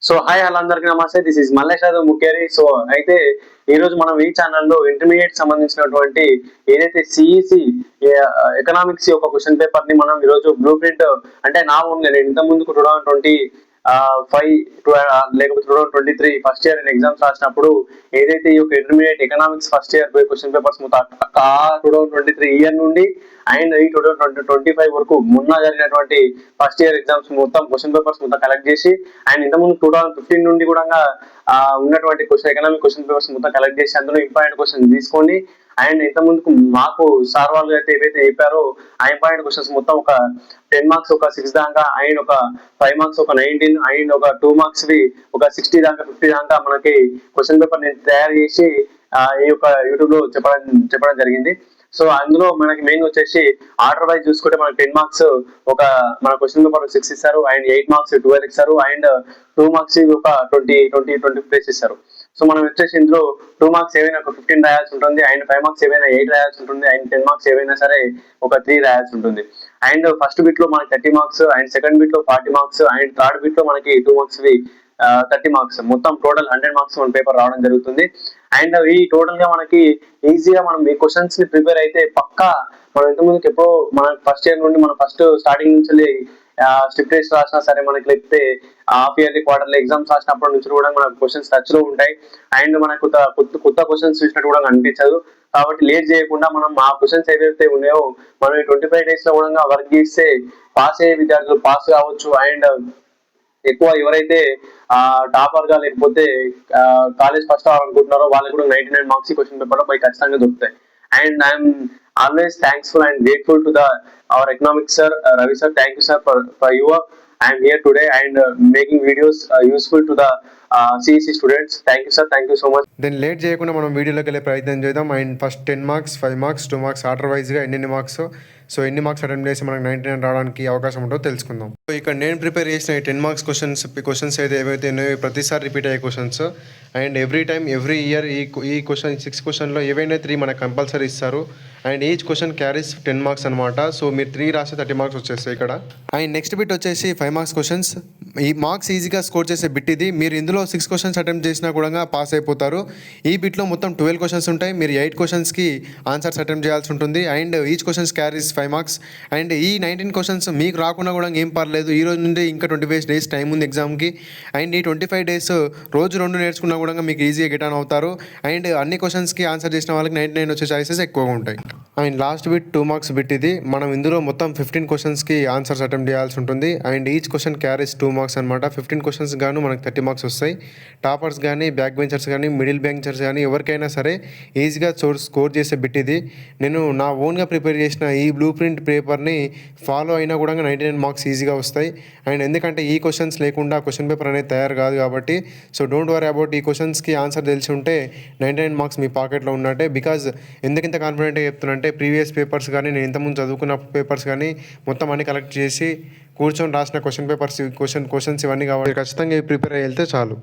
So hi hello అందరికీ నమస్తే. This is Mallesh Yadav ముఖ్యరి. సో అయితే ఈ రోజు మనం ఈ ఛానల్లో ఇంటర్మీడియట్ సంబంధించినటువంటి ఏదైతే సిఈసి ఎకనామిక్స్ యొక్క క్వశ్చన్ పేపర్ ని మనం ఈరోజు బ్లూ ప్రింట్ అంటే నా ఓన్ నేను ఇంత ముందుకు 2025 లేకపోతే 2023 ఫస్ట్ ఇయర్ ఎగ్జామ్స్ రాసినప్పుడు ఏదైతే ఈ యొక్క intermediate economics first year question papers మొత్తం 2023 ఇయర్ నుండి అండ్ ఈ 2025 వరకు మొన్న జరిగినటువంటి ఫస్ట్ ఇయర్ ఎగ్జామ్స్ మొత్తం క్వశ్చన్ పేపర్స్ మొత్తం కలెక్ట్ చేసి అండ్ ఇంతకుముందు 2015 నుండి కూడా ఉన్నటువంటి ఎకనామిక్ క్వశ్చన్ పేపర్స్ మొత్తం కలెక్ట్ చేసి అందులో ఇంపార్టెంట్ క్వశ్చన్ తీసుకోండి అండ్ ఇంత ముందుకు మాకు సార్ వాళ్ళు అయితే ఏవైతే చెప్పారో ఆ ఇంపార్టెంట్ క్వశ్చన్స్ మొత్తం ఒక 10 మార్క్స్ ఒక 6 దాకా అండ్ ఒక 5 మార్క్స్ ఒక 19 అండ్ ఒక 2 మార్క్స్ ఒక 60 దాకా 50 దాకా మనకి క్వశ్చన్ పేపర్ నేను తయారు చేసి ఈ యొక్క యూట్యూబ్ లో చెప్పడం జరిగింది. సో అందులో మనకి మెయిన్ వచ్చేసి ఆర్డర్ వైజ్ చూసుకుంటే మనకి 10 మార్క్స్ ఒక మన క్వశ్చన్ పేపర్ 6 ఇస్తారు అండ్ 8 మార్క్స్ 12 ఇస్తారు అండ్ 2 మార్క్స్ ఒక 20 ఇస్తారు. సో మనం వచ్చేసి ఇందులో 2 మార్క్స్ ఏవైనా ఒక 15 రాయాల్సి ఉంటుంది అండ్ 5 మార్క్స్ ఏవైనా 8 రాయాల్సి ఉంటుంది అండ్ 10 మార్క్స్ ఏవైనా సరే ఒక 3 రాయాల్సి ఉంటుంది. అండ్ ఫస్ట్ బిట్ లో మనకి 30 మార్క్స్ అండ్ సెకండ్ బిట్ లో 40 మార్క్స్ అండ్ థర్డ్ బిట్ లో మనకి 2 మార్క్స్ 30 మార్క్స్ మొత్తం టోటల్ 100 మార్క్స్ మన పేపర్ రావడం జరుగుతుంది. అండ్ ఈ టోటల్ గా మనకి ఈజీగా మనం ఈ క్వశ్చన్స్ ని ప్రిపేర్ అయితే పక్కా మనం ఇంతకుముందుకు ఎప్పుడో మన ఫస్ట్ ఇయర్ నుండి మనం ఫస్ట్ స్టార్టింగ్ నుంచి స్ట్రిప్ టెస్ట్ రాసినా సరే మనకి లేకపోతే హాఫ్ ఇయర్లీ క్వార్టర్లీ ఎగ్జామ్స్ రాసినప్పటి నుంచి కూడా మనకు క్వశ్చన్స్ టచ్ లో ఉంటాయి అండ్ మనకు కొత్త క్వశ్చన్స్ చూసినట్టు కూడా అనిపించదు. కాబట్టి లేట్ చేయకుండా మనం ఆ క్వశ్చన్స్ ఏవైతే ఉన్నాయో మనం ఈ 25 డేస్ లో కూడా వర్క్ చేస్తే పాస్ అయ్యే విద్యార్థులు పాస్ కావచ్చు అండ్ ఎక్కువ ఎవరైతే టాపర్ గా లేకపోతే కాలేజ్ ఫస్ట్ అవ్వాలనుకుంటున్నారో వాళ్ళకి కూడా 99 మార్క్స్ క్వశ్చన్ పేపర్ లో పోయి ఖచ్చితంగా దొరుకుతాయి. And I'm always thankful and grateful to our economics sir, Ravi sir. Thank you sir for your I am here today and making videos useful to the CEC students. Thank you sir, thank you so much. Then late చేయకుండా మనం వీడియోలోకి వెళ్ళే ప్రయత్నం చేద్దాం. And first 10 marks 5 marks 2 marks order వైజ్గా ఎన్ని marks so ఎన్ని marks attempt చేసి మనకు 99 రావడానికి అవకాశం ఉంటుందో తెలుసుకుందాం. సో ఇక్కడ నేను ప్రిపేర్ చేసిన ఈ 10 మార్క్స్ క్వశ్చన్స్ అయితే ఏవైతే ఉన్నాయో ప్రతిసారి రిపీట్ అయ్యే క్వశ్చన్స్ అండ్ ఎవ్రీ ఇయర్ ఈ క్వశ్చన్ 6 క్వశ్చన్లో ఏవైనా 3 మనకు కంపల్సరీ ఇస్తారు and each question carries 10 marks అనమాట. సో మీరు 3 రాస్తే 30 మార్క్స్ వచ్చేస్తాయి ఇక్కడ. అండ్ నెక్స్ట్ బిట్ వచ్చేసి 5 మార్క్స్ క్వశ్చన్స్. ఈ మార్క్స్ ఈజీగా స్కోర్ చేసే బిట్ ఇది. మీరు ఇందులో 6 క్వశ్చన్స్ అటెంప్ట్ చేసినా కూడా పాస్ అయిపోతారు. ఈ బిట్లో మొత్తం 12 క్వశ్చన్స్ ఉంటాయి. మీరు 8 క్వశ్చన్స్కి ఆన్సర్స్ అటెంప్ట్ చేయాల్సి ఉంటుంది and each questions carries 5 marks. And ఈ 19 క్వశ్చన్స్ మీకు రాకుండా కూడా ఏం పర్లేదు. ఈ రోజు నుండి ఇంకా 25 డేస్ టైం ఉంది ఎగ్జామ్కి అండ్ ఈ 25 డేస్ రోజు 2 నేర్చుకున్నా కూడా మీకు ఈజీగా గెట్ ఆన్ అవుతారు. అండ్ అన్ని క్వశ్చన్స్కి ఆన్సర్ చేసిన వాళ్ళకి 99 వచ్చే ఛాయిసెస్ ఎక్కువగా ఉంటాయి. And last bit 2 marks bit ఇది. మనం ఇందులో మొత్తం 15 క్వశ్చన్స్కి ఆన్సర్స్ అటెంప్ట్ చేయాల్సి ఉంటుంది and each question carries 2 marks అనమాట. 15 క్వశ్చన్స్ గాను మనకు 30 మార్క్స్ వస్తాయి. టాపర్స్ కానీ బ్యాక్ బెంచర్స్ కానీ మిడిల్ బెంచర్స్ కానీ ఎవరికైనా సరే ఈజీగా స్కోర్ చేసే బిట్ ఇది. నేను నా ఓన్గా ప్రిపేర్ చేసిన ఈ బ్లూ ప్రింట్ పేపర్ని ఫాలో అయినా కూడా 99 మార్క్స్ ఈజీగా వస్తాయి. అండ్ ఎందుకంటే ఈ క్వశ్చన్స్ లేకుండా క్వశ్చన్ పేపర్ అనేది తయారు కాదు కాబట్టి సో డోంట్ వరీ అబౌట్ ఈ క్వశ్చన్స్కి ఆన్సర్ తెలిసి ఉంటే 99 మార్క్స్ మీ పాకెట్లో ఉన్నట్టే. బికాజ్ ఎందుకు ఇంత కాన్ఫిడెంట్గా చెప్తున్నంటే ప్రీవియస్ పేపర్స్ కానీ నేను ఇంతకుముందు చదువుకున్న పేపర్స్ కానీ మొత్తం అన్ని కలెక్ట్ చేసి కూర్చొని రాసిన క్వశ్చన్ పేపర్స్ క్వశ్చన్స్ ఇవన్నీ కాబట్టి ఖచ్చితంగా ప్రిపేర్ అయ్యి వెళ్తే చాలు.